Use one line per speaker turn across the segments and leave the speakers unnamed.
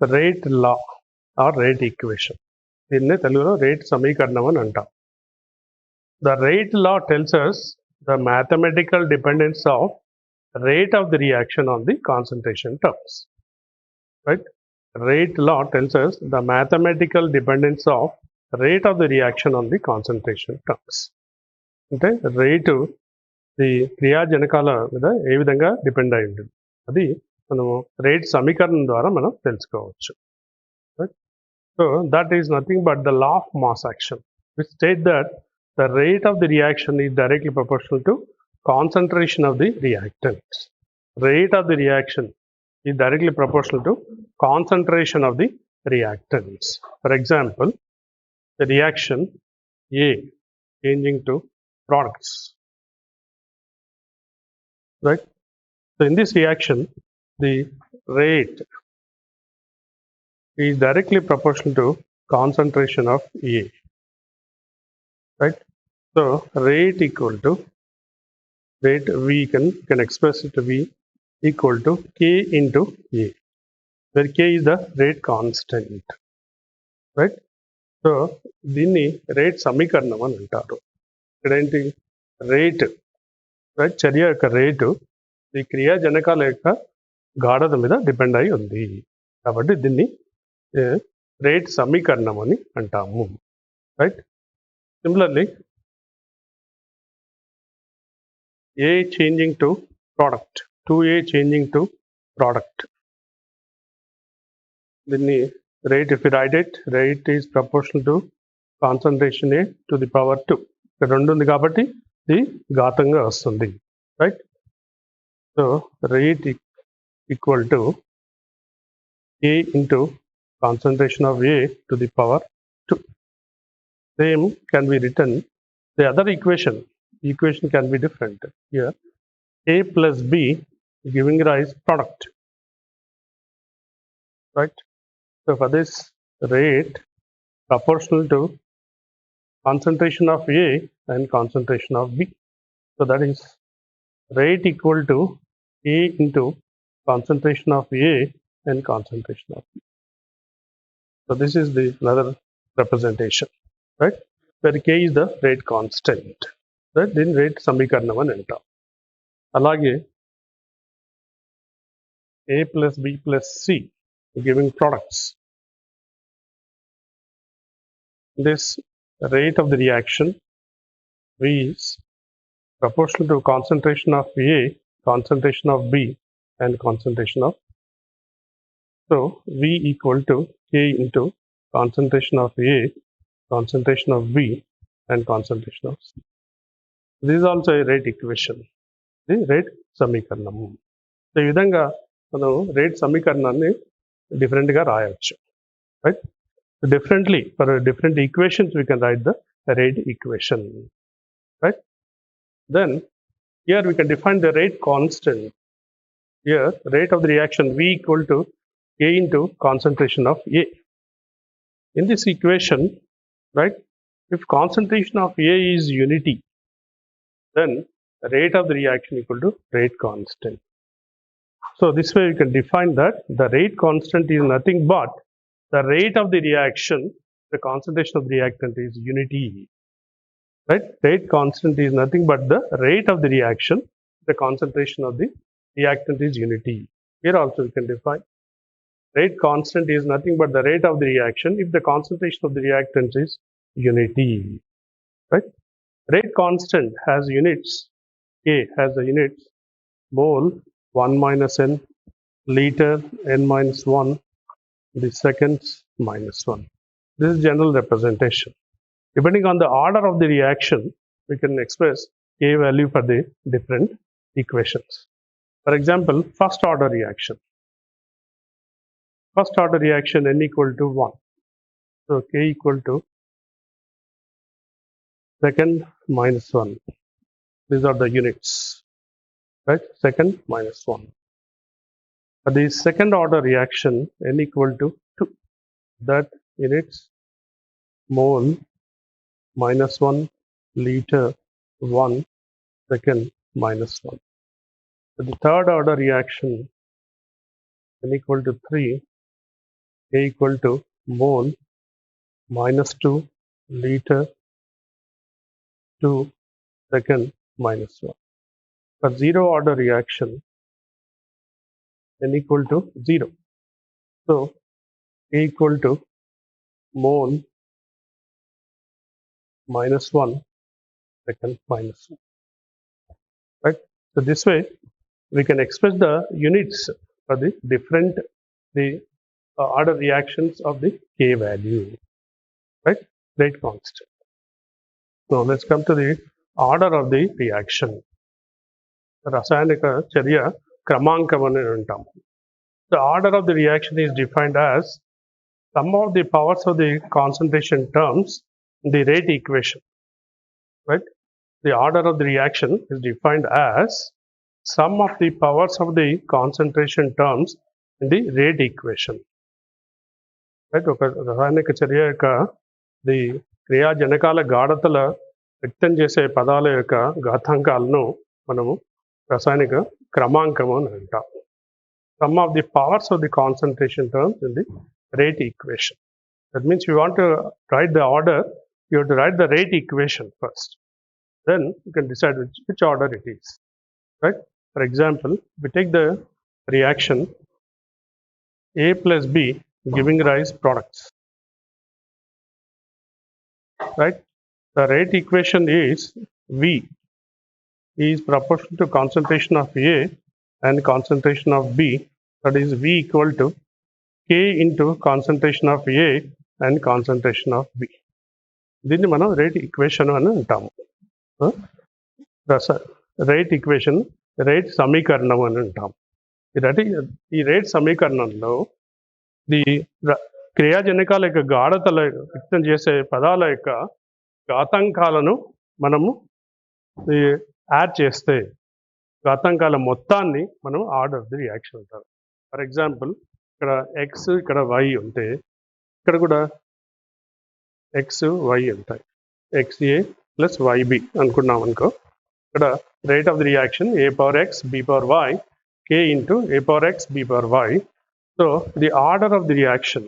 rate law or rate equation. దీన్నే తెలుగులో rate సమీకరణం అని అంటాం. The rate law tells us the mathematical dependence of rate of the reaction on the concentration terms. Right? Rate law tells us the mathematical dependence of rate of the reaction on the concentration terms. అంటే rate ఈ క్రియాజనకాల మీద ఏ విధంగా depend అయి ఉంటుంది అది మనము rate సమీకరణం ద్వారా మనం తెలుసుకోవచ్చు. So that is nothing but the law of mass action, which state that the rate of the reaction is directly proportional to concentration of the reactants. Rate of the reaction is directly proportional to concentration of the reactants. For example, the reaction A changing to products. Right? So in this reaction, the rate is directly proportional to concentration of A. Right? So rate equal to rate V can express it to V equal to K into A, where K is the rate constant. Right? So దీన్ని rate సమీకరణం అని అంటారు. ఇక్కడ ఏంటి rate right చర్య యొక్క rate ఈ క్రియాజనకాల యొక్క గాఢత మీద డిపెండ్ అయి ఉంది కాబట్టి దీన్ని రేట్ సమీకరణం అని అంటాము. Right? Similarly A changing to product, 2A changing to product. దీన్ని rate, if you write it, rate is proportional to concentration A to the power 2. ఇక్కడ 2 ఉంది కాబట్టి ఇది ఘాతంగా వస్తుంది. Right? So rate equal to A into concentration of A to the power 2. Same can be written. The other equation can be different. Here A plus B giving rise product. Right? So for this rate proportional to concentration of A and concentration of B. So that is rate equal to A into concentration of A and concentration of B. So this is the another representation, right? Where K is the rate constant. Right? Then rate సమీకరణం అని అంటాం. అలాగే A plus B plus C giving products. This rate of the reaction V is proportional to concentration of A, concentration of B, and concentration of. So V equal to K into concentration of A, concentration of B, and concentration of C. This is also a rate equation. The rate సమీకరణం. So ఈ విధంగా మనం rate సమీకరణాన్ని డిఫరెంట్గా రాయవచ్చు. Right? Differently, for different equations we can write the rate equation. Right? Then here we can define the rate constant. Here rate of the reaction V equal to K into concentration of A. In this equation, right, if concentration of A is unity, then rate of the reaction equal to rate constant. So this way we can define that the rate constant is nothing but the rate of the reaction, the concentration of the reactant is unity. Right? Rate constant is nothing but the rate of the reaction, the concentration of the reactant is unity. Here also we can define rate constant is nothing but the rate of the reaction if the concentration of the reactant is unity. Right? Rate constant has units. K has the units mole 1 minus n, liter n minus 1, the seconds minus 1. This is general representation. Depending on the order of the reaction, we can express K value for the different equations. For example, first order reaction. First order reaction n equal to 1. So K equal to second minus 1. These are the units. Right? Second minus 1. For the second order reaction n equal to 2. That units mole minus 1, liter 1, second minus 1. For the third order reaction n equal to 3. A equal to mole minus 2 liter to second minus 1. For zero order reaction, n equal to 0. So A equal to mole minus 1 second minus 1. Right? So this way we can express the units for the different the order reactions of the K value. Right? Rate constant. So let's come to the order of the reaction. రసాయనిక చర్య క్రమాంకం అని అంటాం. The order of the reaction is defined as sum of the powers of the concentration terms in the rate equation. Right? The order of the reaction is defined as sum of the powers of the concentration terms in the rate equation. Right? ఒక రసాయనిక చర్య యొక్క the క్రియాజనకాల గాఢతల వ్యక్తం చేసే పదాల యొక్క ఘాతాంకాలను మనము రసాయనిక క్రమాంకం అని అంటాం. Sum of the powers of the concentration terms in the rate equation. That means you want to write the order, you have to write the rate equation first. Then you can decide which order it is. Right? For example, we take the reaction A plus B giving rise products. Right? The rate equation is V is proportional to concentration of A and concentration of B. That is V equal to K into concentration of A and concentration of B. దీన్ని మనం rate equation అని అంటాము. Rate equation rate సమీకరణం అని అంటాం. ఈ rate సమీకరణంలో the క్రియాజనకాల యొక్క గాఢతల వ్యక్తం చేసే పదాల యొక్క ఘాతాంకాలను మనము యాడ్ చేస్తే ఘాతాంకాల మొత్తాన్ని మనం ఆర్డర్ ఆఫ్ ది రియాక్షన్ అంటారు. ఫర్ ఎగ్జాంపుల్ ఇక్కడ ఎక్స్ ఇక్కడ వై ఉంటే ఇక్కడ కూడా ఎక్స్ వై ఉంటాయి. ఎక్స్ఏ ప్లస్ వైబి అనుకున్నాం అనుకో, ఇక్కడ rate of the reaction A power x B power y k into A power x B power y. So the order of the reaction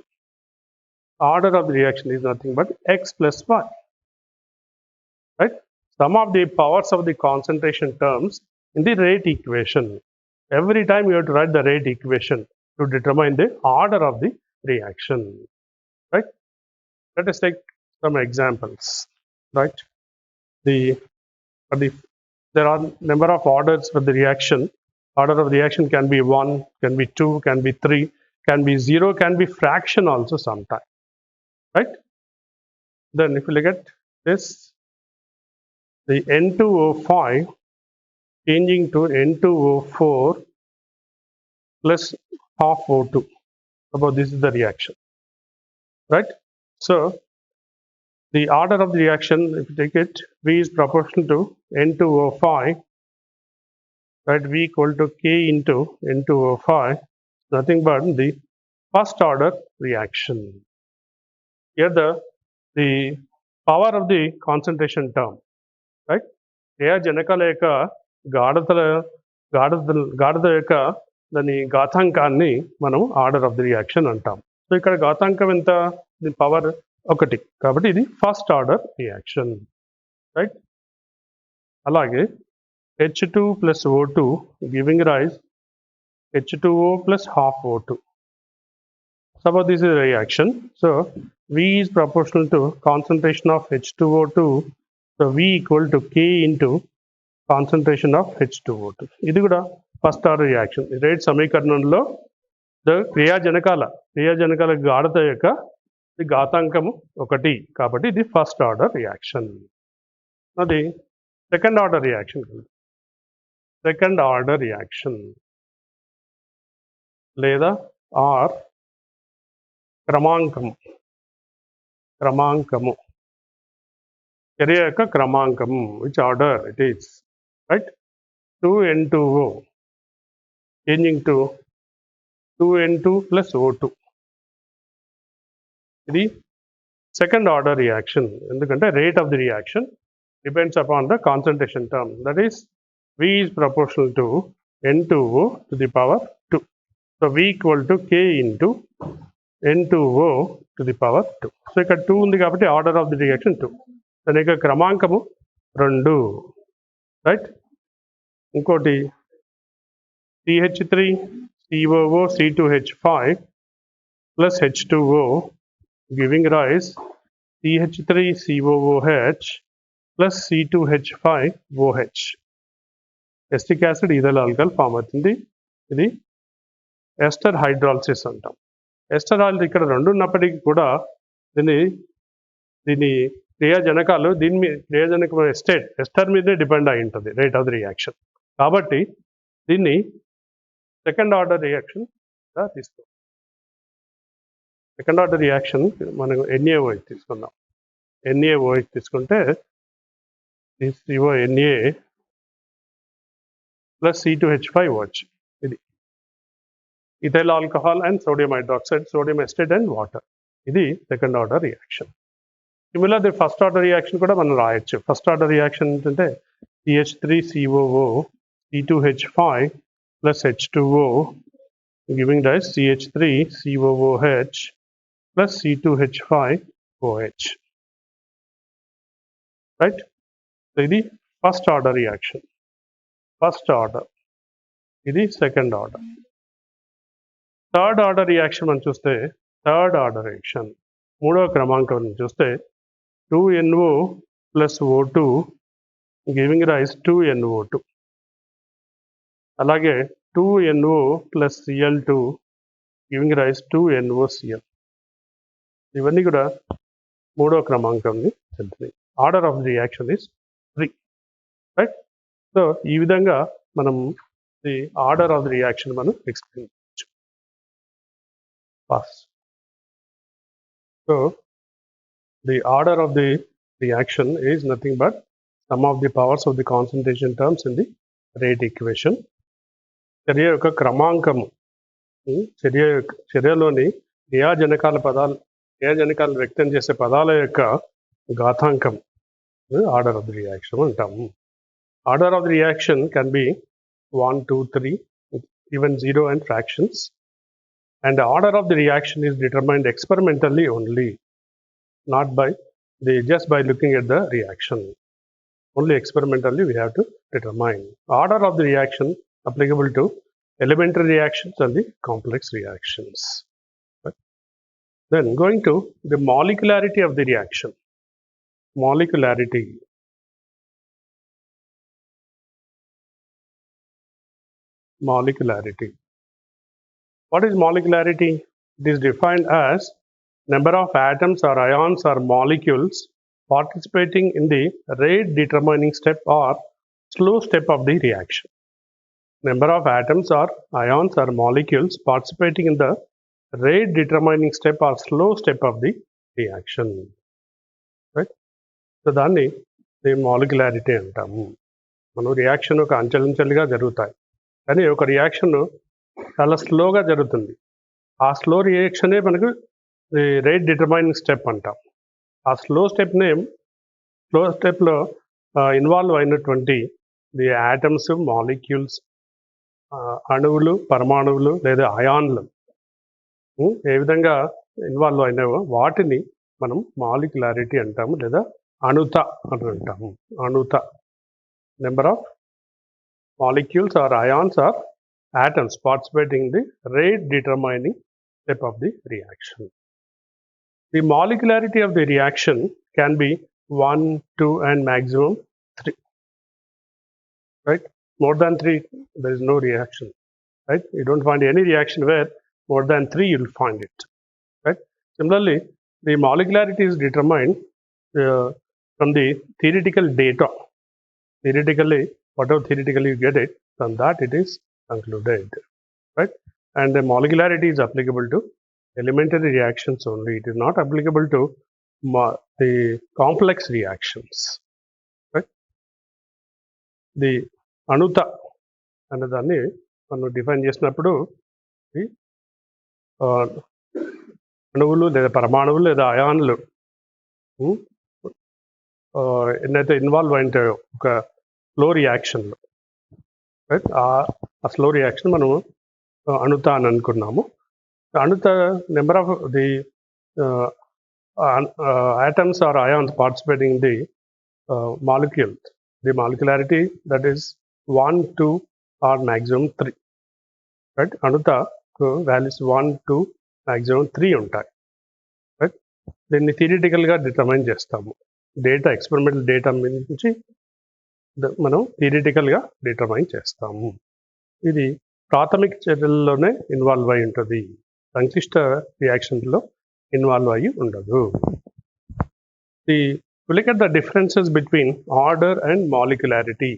is nothing but x plus y. Right? Sum of the powers of the concentration terms in the rate equation. Every time you have to write the rate equation to determine the order of the reaction. Right? Let us take some examples. Right? There are number of orders for the reaction. Order of reaction can be 1, can be 2, can be 3, can be 0, can be fraction also sometime. Right? Then if you look at this, the N2O5 changing to N2O4 plus half O2. Suppose this is the reaction. Right? So the order of the reaction, if you take it, V is proportional to N2O5. Right? V equal to K into N2O5. Nothing but the first order reaction. Here the power of the concentration term. Right? క్రియాజనకాల యొక్క గాఢత యొక్క దాని ఘాతాంకాన్ని మనం order of the reaction అంటాం. So ఇక్కడ ఘాతాంకం ఎంత? The power 1 కాబట్టి ఇది ఫస్ట్ ఆర్డర్ రియాక్షన్. రైట్? అలాగే H2 plus O2 giving rise H2O plus half O2. Suppose this is a reaction. So V is proportional to concentration of H2O2. So V equal to K into concentration of H2O2. ఇది కూడా first order reaction. Rate సమీకరణంలో క్రియాజనకాల గాఢత యొక్క ఘాతాంకము 1 కాబట్టి ఇది first order reaction. అది second order reaction లేదా or క్రమాంకము చర్య యొక్క క్రమాంకము, which order it is. Right? 2N2O changing to 2N2 plus O2. ఇది సెకండ్ ఆర్డర్ రియాక్షన్. ఎందుకంటే rate of the reaction depends upon the concentration term. That is, V is proportional to N2O to the power 2. So V equal to K into N2O to the power 2. So ఇక్కడ 2 ఉంది కాబట్టి order of the reaction 2. దాని యొక్క క్రమాంకము 2, right. ఇంకోటి CH3 COO C2H5 plus H2O giving rise CH3 COOH plus C2H5OH. Acetic acid ethyl alcohol form అవుతుంది. ఇది ester hydrolysis అంటాం. Ester oil ఇక్కడ 2 ఉన్నప్పటికీ కూడా దీని క్రియాజనకాలు క్రియాజనక ఎస్టర్ మీదే డిపెండ్ అయి ఉంటుంది రేట్ ఆఫ్ ది రియాక్షన్. కాబట్టి దీన్ని సెకండ్ ఆర్డర్ రియాక్షన్ తీసుకో. సెకండ్ ఆర్డర్ రియాక్షన్ మనం NaOH తీసుకుందాం. NaOH తీసుకుంటే CONA ప్లస్ C2H5OH. ఇది ethyl alcohol and sodium hydroxide, sodium acetate and water. ఇది second order reaction. Similar first order reaction కూడా మనం రాయొచ్చు. ఫస్ట్ ఆర్డర్ రియాక్షన్ ఏంటంటే CH3COO C2H5 plus H2O giving rise CH3COOH plus C2H5OH. Right? So ఇది first order reaction. First order. ఇది second order. Third order reaction మనం చూస్తే third order reaction మూడవ క్రమాంకం చూస్తే 2NO plus O2 giving rise 2NO2. అలాగే 2NO plus Cl2 giving rise 2NOCl. ఇవన్నీ కూడా మూడవ క్రమాంకంని చెందుతాయి. Order of the reaction is 3, right. So ఈ విధంగా మనం the order of the reaction మనం ఎక్స్ప్లెయిన్ చేయొచ్చు. So the order of the reaction is nothing but sum of the powers of the concentration terms in the rate equation. చర్య యొక్క క్రమాంకము, చర్యలోని క్రియాజనకాలు వ్యక్తం చేసే పదాల యొక్క ఘాతాంకం ఆర్డర్ ఆఫ్ ది రియాక్షన్ అంటాము. Order of the reaction can be 1, 2, 3, even 0 and fractions. And the order of the reaction is determined experimentally only, not by just by looking at the reaction. Only experimentally we have to determine order of the reaction applicable to elementary reactions and the complex reactions. Right? Then going to the molecularity of the reaction. Molecularity. Molecularity. What is molecularity? It is defined as number of atoms or ions or molecules participating in the rate determining step or slow step of the reaction. Number of atoms or ions or molecules participating in the rate determining step or slow step of the reaction. Right? So దాన్ని molecularity అంటాము. మనం reaction ఒక అంచెలంచెలుగా జరుగుతాయి, కానీ ఒక reaction చాలా స్లోగా జరుగుతుంది. ఆ స్లో రియాక్షనే మనకు రేట్ డిటర్మైనింగ్ స్టెప్ అంటాం. ఆ స్లో స్టెప్లో ఇన్వాల్వ్ అయినటువంటి ది యాటమ్స్, మాలిక్యూల్స్, అణువులు, పరమాణువులు లేదా అయాన్లు ఏ విధంగా ఇన్వాల్వ్ అయినావో వాటిని మనం మాలిక్యులారిటీ అంటాము, లేదా అణుత అని అంటాము. అణుత. Number of molecules or ions or atoms participating in the rate determining step of the reaction. The molecularity of the reaction can be 1, 2 and maximum 3. Right? More than 3 there is no reaction. Right? You don't find any reaction where more than 3 you will find it. Right? Similarly, the molecularity is determined from the theoretical data. Theoretically, whatever theoretically you get it, from that it is concluded, right? And the molecularity is applicable to elementary reactions only. It is not applicable to the complex reactions, right? The anuta అన్నదాన్ని మనం define చేసినప్పుడు అణువులు లేదా పరమాణువులు లేదా అయాన్లు ఎన్నైతే involve అయింటాయో ఒక flow రియాక్షన్లో, right, ఆ స్లో రియాక్షన్ మనము అణుత అని అనుకున్నాము. Another number of the atoms or ions participating in the molecule. The molecularity that is 1, 2 or maximum 3. Right? Another values 1, 2, maximum 3 ఉంటాయి. Right? దీన్ని థియరిటికల్గా డిటర్మైన్ చేస్తాము. డేటా ఎక్స్పెరిమెంటల్ డేటా నుంచి మనం థియరిటికల్గా డిటర్మైన్ చేస్తాము. ఇది ప్రాథమిక చర్యల్లోనే ఇన్వాల్వ్ అయి ఉంటుంది, సంక్లిష్ట రియాక్షన్లో ఇన్వాల్వ్ అయ్యి ఉండదు. To look at the differences between order and molecularity.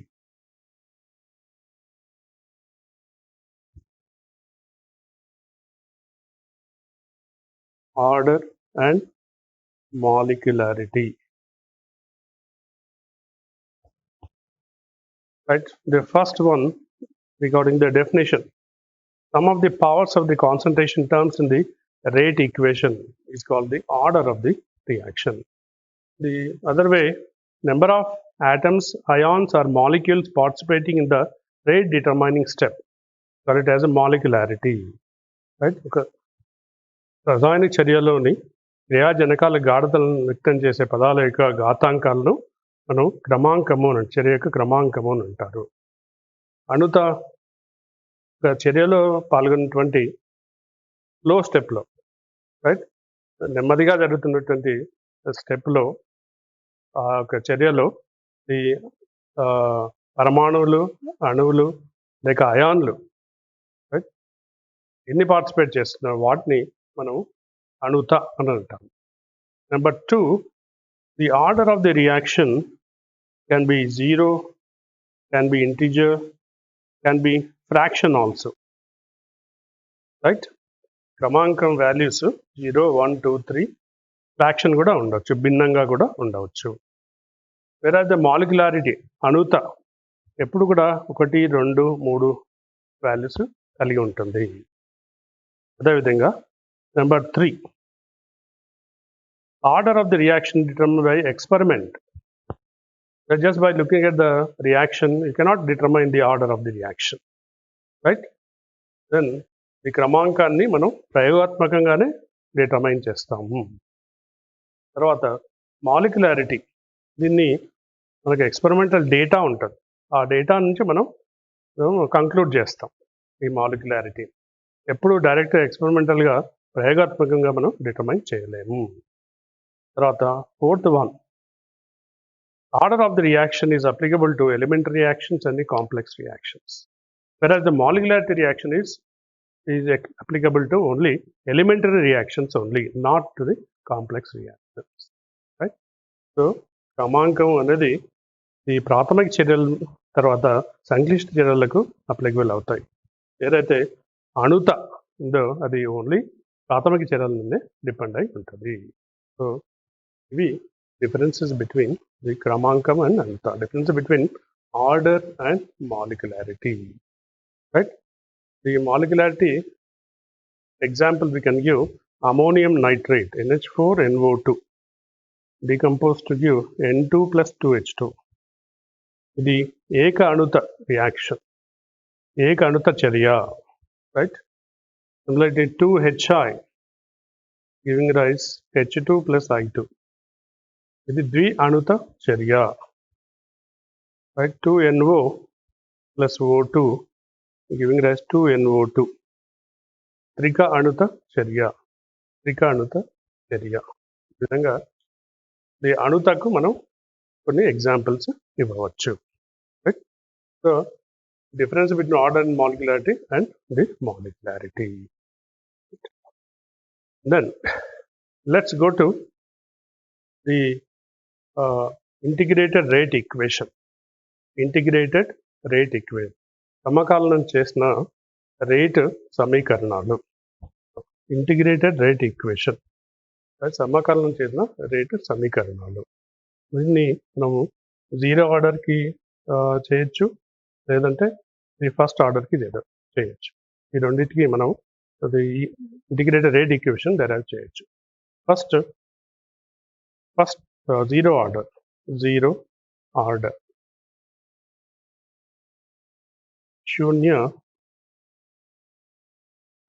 Order and molecularity. Right. The first one regarding the definition. Some of the powers of the concentration terms in the rate equation is called the order of the reaction. The other way, number of atoms, ions or molecules participating in the rate determining step. So it has a molecularity. Right? రసాయన చర్యలోని క్రియాజనకాల గాఢతలను వ్యక్తం చేసే పదాల యొక్క ఘాతాంకాలను మనం క్రమాంకము అని, చర్య యొక్క క్రమాంకము అని అంటారు. అణుత చర్యలో పాల్గొన్నటువంటి ఫ్లో స్టెప్లో, రైట్, నెమ్మదిగా జరుగుతున్నటువంటి స్టెప్లో ఆ యొక్క చర్యలో ఈ పరమాణువులు, అణువులు లేక అయాన్లు, రైట్, ఎన్ని పార్టిసిపేట్ చేస్తున్నారు వాటిని మనం అణుత అని అంటాం. Number 2, the order of the reaction can be 0, can be integer, can be fraction also. Right? క్రమాంకం వాల్యూస్ 0, 1, 2, 3 ఫ్రాక్షన్ కూడా ఉండవచ్చు, భిన్నంగా కూడా ఉండవచ్చు. వేరే ద మాలిక్యులారిటీ అణుత ఎప్పుడు కూడా 1, 2, 3 వాల్యూస్ కలిగి ఉంటుంది. అదేవిధంగా number 3, order of the reaction determined by experiment. Just by looking at the reaction, you cannot determine the order of the reaction. Right? Then ఈ క్రమాంకాన్ని మనం ప్రయోగాత్మకంగానే డిటర్మైన్ చేస్తాము. తర్వాత మాలిక్యులారిటీ, దీన్ని మనకి ఎక్స్పెరిమెంటల్ డేటా ఉంటుంది, ఆ డేటా నుంచి మనం కంక్లూడ్ చేస్తాం ఈ మాలిక్యులారిటీ. ఎప్పుడు డైరెక్ట్ ఎక్స్పెరిమెంటల్గా ప్రయోగాత్మకంగా మనం డిటర్మైన్ చేయలేము. తర్వాత fourth one, order of the reaction is applicable to elementary reactions and complex reactions, whereas the molecularity reaction is applicable to only elementary reactions only, not to the complex reactions. Right? So క్రమాంకం అనేది ఈ ప్రాథమిక చర్యల తర్వాత సంక్లిష్ట చర్యలకు applicable అవుతాయి. ఏదైతే అణుత ఉందో అది ఓన్లీ ప్రాథమిక చర్యల మీదే డిపెండ్ అయి ఉంటుంది. సో ఇవి డిఫరెన్సెస్ బిట్వీన్ ది క్రమాంకం అండ్ అణుత, difference between order and molecularity. Right? The molecularity example we can give ammonium nitrate NH4NO2 decomposed to give N2 plus 2H2. ఇది ఏక అణుత రియాక్షన్, ఏక అణుత చర్య. Right? Similarly 2HI giving rise H2 plus I2. ఇది ద్వి అణుత చర్య. Right? 2NO plus O2 giving rise to NO2. Trika అణుత చర్య, త్రిక అణుత చర్య. ఈ విధంగా ఈ అణుతకు మనం కొన్ని ఎగ్జాంపుల్స్ ఇవ్వవచ్చు. Right? So difference between order and molecularity and the molecularity. Then let's go to the integrated rate equation. Integrated rate equation, సమకాలనం చేసిన రేటు సమీకరణాలు. ఇంటిగ్రేటెడ్ రేట్ ఈక్వేషన్, సమకాలనం చేసిన రేటు సమీకరణాలు. దీన్ని మనము 0 ఆర్డర్కి చేయొచ్చు, లేదంటే ఈ ఫస్ట్ ఆర్డర్కి చేయొచ్చు. ఈ రెండింటికి మనం అది ఇంటిగ్రేటెడ్ రేట్ ఈక్వేషన్ డెరైవ్ చేయొచ్చు. ఫస్ట్ 0 ఆర్డర్ శూన్య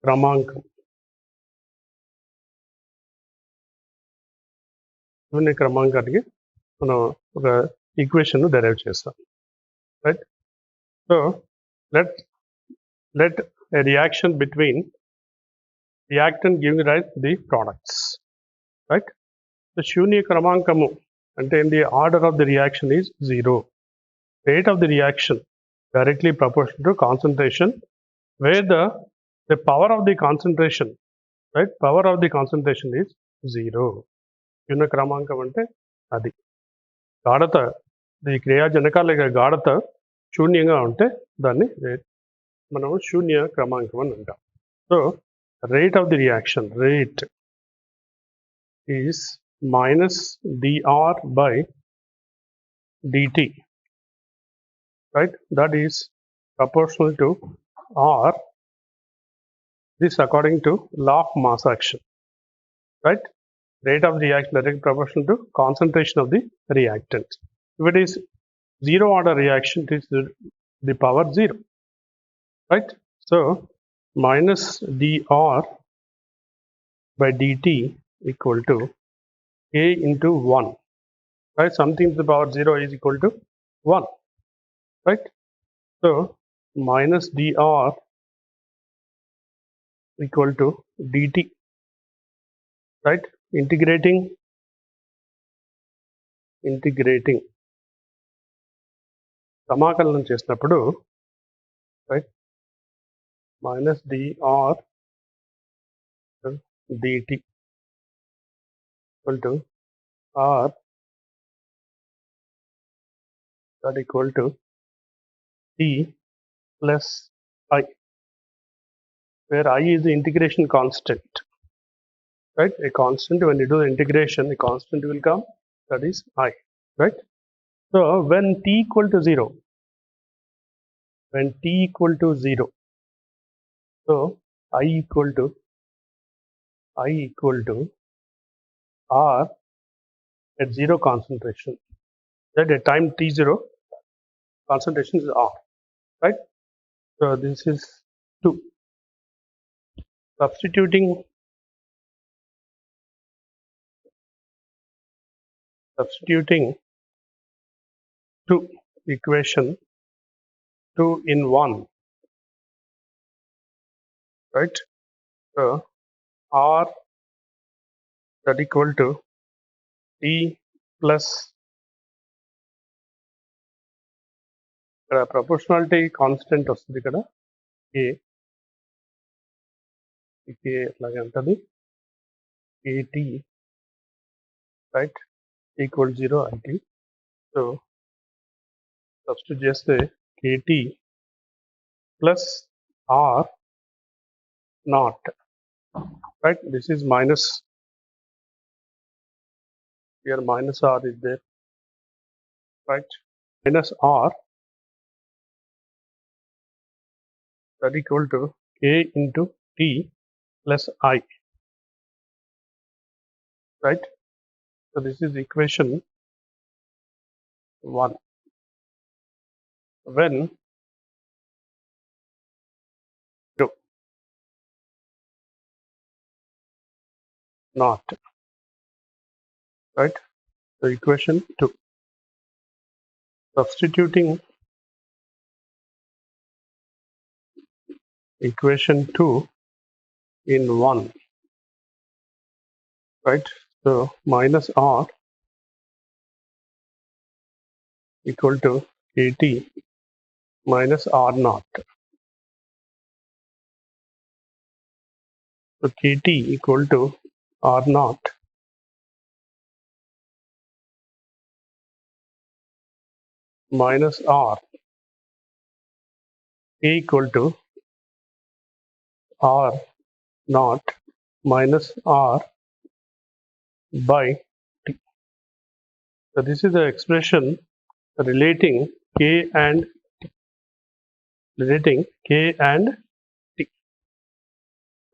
క్రమాంకం. శూన్య క్రమాంకానికి మనం ఒక ఈక్వేషన్ డెరైవ్ చేస్తాం, right? So let a reaction between reactant giving rise to the products, right? The శూన్య క్రమాంకము అంటే the order of the reaction is 0. Rate of the reaction directly proportional to concentration, where the power of the concentration, right? Power of the concentration is 0. శూన్య క్రమాంకం అంటే అది గాఢత, ఈ క్రియాజనకాల గాఢత శూన్యంగా ఉంటే దాన్ని మనం శూన్య క్రమాంకం అని అంటాం. So rate of the reaction, rate is minus dr by dt, right? That is proportional to r, this according to law of mass action, right? Rate of the reaction directly proportional to concentration of the reactant. If it is zero order reaction, it is the power 0, right? So minus dr by dt equal to a into 1, right? Something to the power 0 is equal to 1, right? So minus dr equal to dt, right? Integrating సమాకలనం చేసినప్పుడు, right? Minus dr dt equal to r that equal to t plus I, where I is the integration constant, right? A constant, when you do the integration, a constant will come, that is I, right? So when t equal to 0, so I equal to r at 0 concentration, that at time t0 concentration is r, right? So this is 2. Substituting to equation 2 in 1, right? So r that equal to t plus proportionality constant వస్తుంది ఇక్కడ a అలాగే ఉంటుంది at, right? Equal 0 at. So substitute చేస్తే kt plus r naught, right? This is minus, here minus r is there, right? Minus r that equal to k into t plus I, right? So this is equation 1. When not, right? So equation 2. Substituting equation 2 in 1, right? So minus r equal to kt minus r naught. So kt equal to r naught minus r, k equal to r naught minus r by t. So this is the expression relating k and t,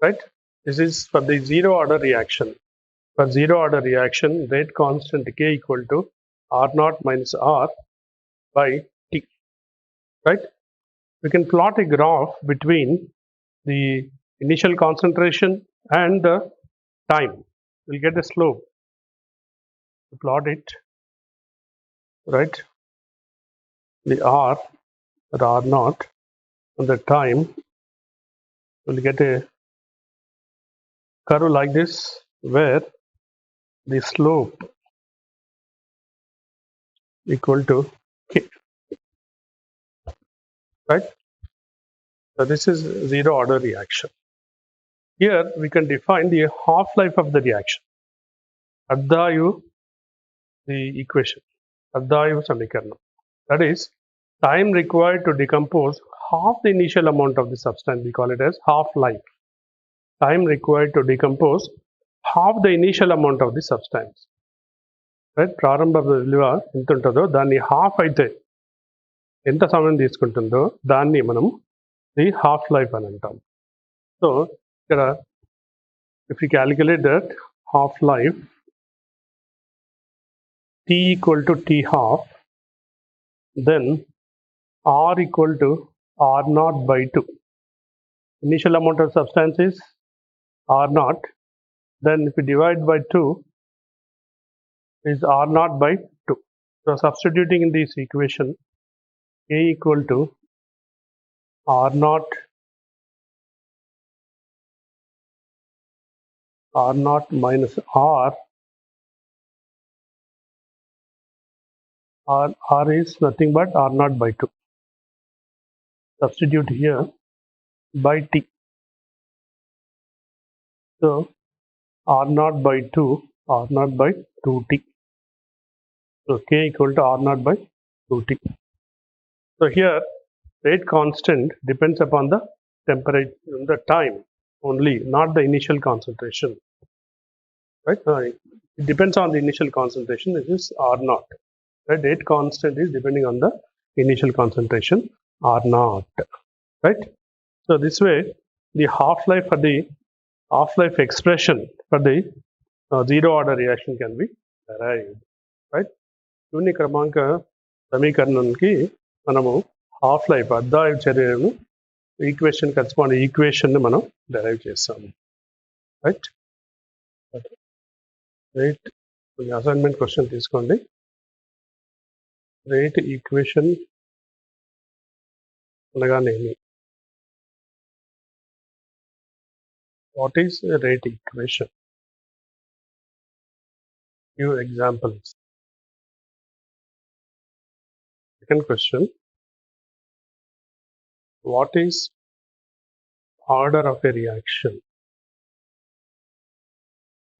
right? This is for the zero order reaction. For zero order reaction, rate constant k equal to r naught minus r by t, right? We can plot a graph between the initial concentration and the time. We'll get a slope. plot it, right? The R, the R naught, and the time, will get a curve like this, where the slope equal to K, right? So this is zero order reaction. Here we can define the half-life of the reaction. Addayu, the equation. Addayu Samikaranam. That is, time required to decompose half the initial amount of the substance. We call it as half-life. Time required to decompose half the initial amount of the substance. Right? ప్రారంభ విలువ ఎంత ఉంటుందో దాన్ని half అయితే ఎంత సమయం తీసుకుంటుందో దాన్ని మనం ది హాఫ్ లైఫ్ అని అంటాం. సో ఇక్కడ if we calculate that half life, T equal to T half, then R equal to R naught by 2. Initial amount of substance is R naught. Then if we divide by 2, is R naught by 2. So substituting in this equation, K equal to R naught minus R. R is nothing but R naught by 2. Substitute here by T. So R naught by 2, R naught by 2T. So K equal to R naught by 2T. So here rate constant depends upon the temperature, the time only, not the initial concentration. Right? It depends on the initial concentration. This is R naught. Right? Rate constant is depending on the initial concentration R naught. Right? So this way, the half-life for the half-life expression for the zero order reaction can be derived. Right? శూన్య క్రమాంక సమీకరణానికి మనము half life అద్దాయ చర్యను equation corresponding equation ని మనం derive చేస్తాము. Right? Rate assignment question తీసుకోండి. Rate equation అనగానేమి? What is rate equation? Few examples. Second question, what is order of a reaction?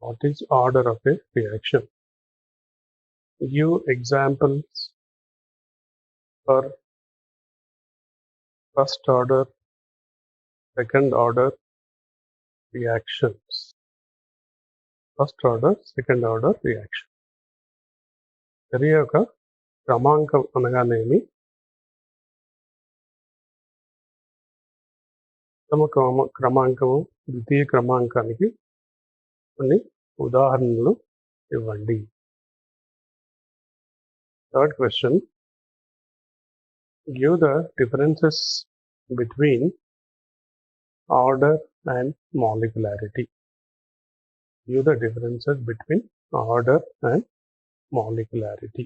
What is order of a reaction? Give examples for first order, second order reactions. First order, second order reaction. చర్య యొక్క క్రమాంకం అనగానేమి? ప్రథమ క్రమాంకము, ద్వితీయ క్రమాంకానికి కొన్ని ఉదాహరణలు ఇవ్వండి. Third question, give the differences between order and molecularity. Give the differences between order and molecularity.